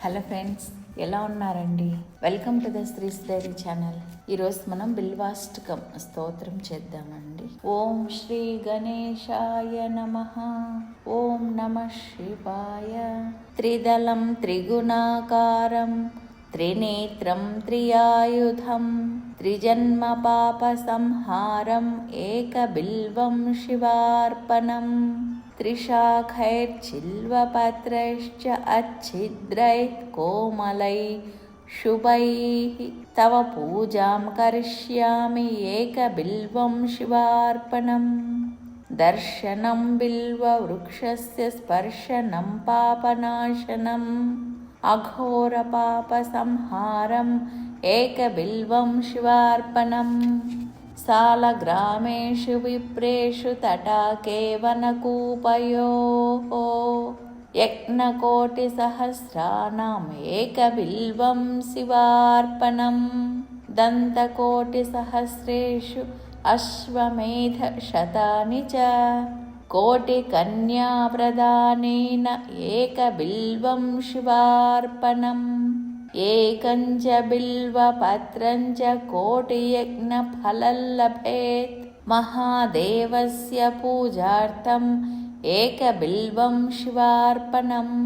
Hello friends, ఎలా ఉన్నారండి? Welcome to the శ్రీస్ dairy channel. ఈరోజు మనం బిల్వాష్టకం స్తోత్రం చేద్దామండి. ఓం శ్రీ గణేశాయ నమః. ఓం నమః శివాయ. త్రిదళం త్రిగుణాకారం త్రినేత్రం త్రియాయుధం త్రిజన్మ పాప సంహారం ఏకబిల్వం శివార్పణం त्रिशाखैर्चिल्वपत्रैश्च अच्छिद्रैः कोमलैः शुभैः तव पूजां करिष्यामि एकबिल्वं शिवार्पणम् दर्शनं बिल्ववृक्षस्य स्पर्शनं पापनाशनम् अघोरपापसंहारम् एकबिल्वं शिवार्पणम् सालग्रामेषु विप्रेषु तटाके वनकूपयोः यज्ञकोटिसहस्राणाम् एकबिल्वं शिवार्पणम् दन्तकोटिसहस्रेषु अश्वमेधशतानि च कोटिकन्याप्रदानेन एकबिल्वं शिवार्पणम् एकञ्च बिल्वपत्रञ्च कोटियज्ञफलं लभेत् महादेवस्य पूजार्थम् एकबिल्वं शिवार्पणम्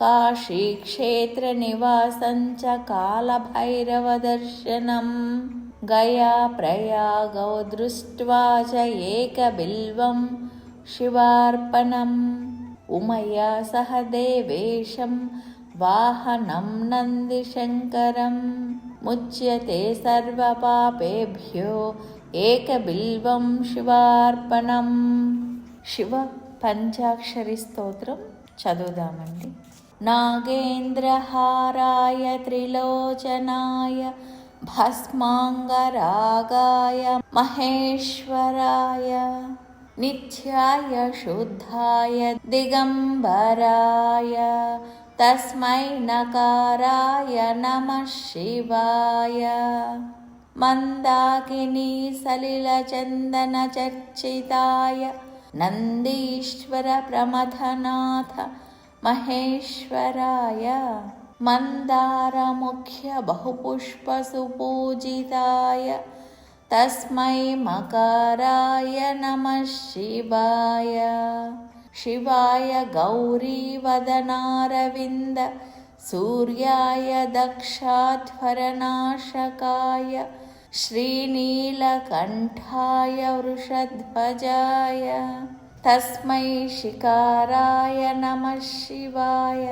काशीक्षेत्रनिवासञ्च कालभैरवदर्शनम् गया प्रयागौ दृष्ट्वा च एकबिल्वं शिवार्पणम् उमया सह देवेशं वाहनं नन्दिशङ्करं मुच्यते सर्वपापेभ्यो एकबिल्वं शिवार्पणम्. శివ పంచాక్షరి స్తోత్రం చదువుదామండి. నాగేంద్రహారాయ త్రిలోచనాయ భస్మాంగరాగాయ మహేశ్వరాయ నిత్యాయ శుద్ధాయ దిగంబరాయ తస్మై నకారాయ నమః శివాయ మందాకినీ సలిలచందన చర్చితాయ నందీశ్వర ప్రమథనాథ మహేశ్వరాయ మందారముఖ్య బహుపుష్పసుపూజితాయ తస్మై మకారాయ నమః శివాయ శివాయ గౌరీవదనారవింద సూర్యాయ దక్షాధ్వరనాశకాయ శ్రీనీలకంఠాయ వృషధ్వజాయ తస్మై శిఖారాయ నమః శివాయ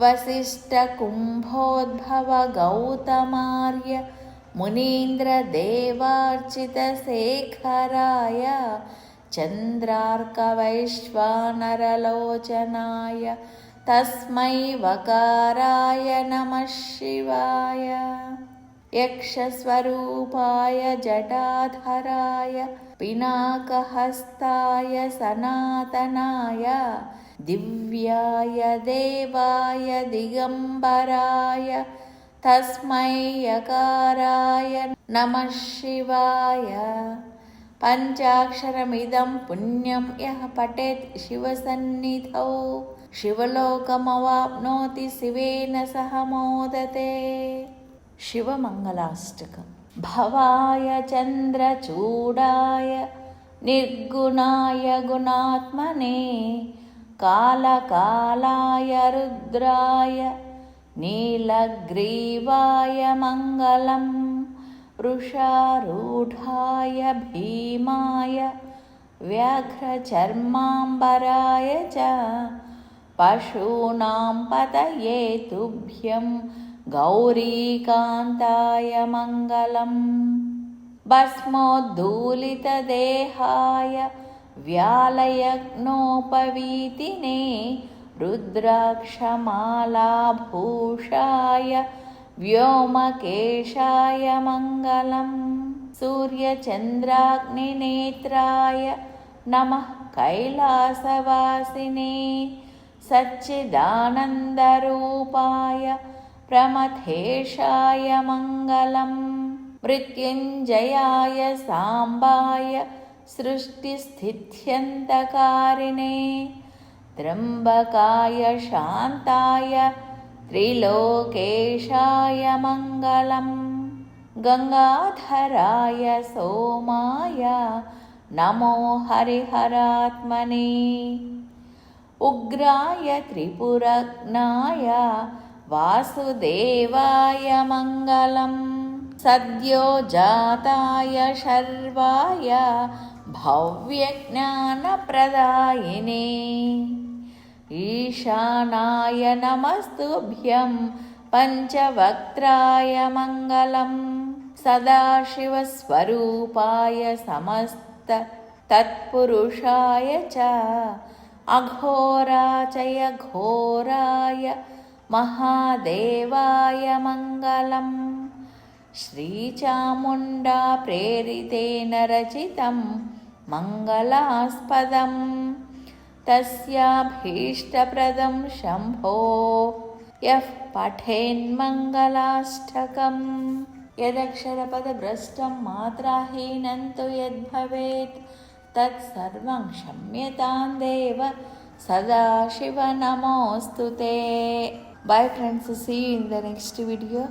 వసిష్ఠకుంభోద్భవ గౌతమార్య మునీంద్రదేవార్చితశేఖరాయ చంద్రార్కవైశ్వానరలోచనాయ తస్మై వకారాయ నమః శివాయ యక్షస్వరూపాయ జటాధరాయ పినాకహస్తాయ సనాతనాయ దివ్యాయ దేవాయ దిగంబరాయ తస్మై యకారాయ నమః శివాయ పంచాక్షరమిదం పుణ్యం యః పఠేత్ శివసన్నిధౌ శివలోకమవాప్నోతి శివేన సహ మోదతే. శివమంగళాష్టకం. భవాయ చంద్రచూడాయ నిర్గుణాయ గుణాత్మనే కాలకాలాయ రుద్రాయ నీలగ్రీవాయ మంగళం వృషారూఢాయ భీమాయ వ్యాఘ్రచర్మాంబరాయ చ పశూనాం పతయే తుభ్యం గౌరీకాంతాయ మంగళం భస్మోద్ధూళితదేహాయ వ్యాలయజ్ఞోపవీతినే రుద్రాక్షమాలాభూషాయ వ్యోమకేశాయ మంగళం సూర్యచంద్రాగ్నినేత్రాయ నమః కైలాసవాసినే సచ్చిదానందరూపాయ ప్రమథేశాయ మంగళం మృత్యుంజయాయ సాంబాయ సృష్టిస్థిత్యంతకారిణే త్ర్యంబకాయ శాంతాయ त्रिलोकेशाय मङ्गलम् गङ्गाधराय सोमाय नमो हरिहरात्मने उग्राय त्रिपुरग्नाय वासुदेवाय मङ्गलम् सद्यो जाताय शर्वाय भव्यज्ञानप्रदायिने ईशानाय नमस्तुभ्यं पञ्चवक्त्राय मङ्गलम् सदाशिवस्वरूपाय समस्ततत्पुरुषाय च अघोराचय घोराय महादेवाय मङ्गलम् श्रीचामुण्डा प्रेरितेन रचितं मङ्गलास्पदम् तस्याभीष्टप्रदं शम्भो यः पठेन्मङ्गलाष्टकम् यदक्षरपदभ्रष्टं मात्राहीनं तु यद्भवेत् तत्सर्वं क्षम्यतां देव सदाशिव नमोऽस्तु ते. Bye friends, see you in the next video.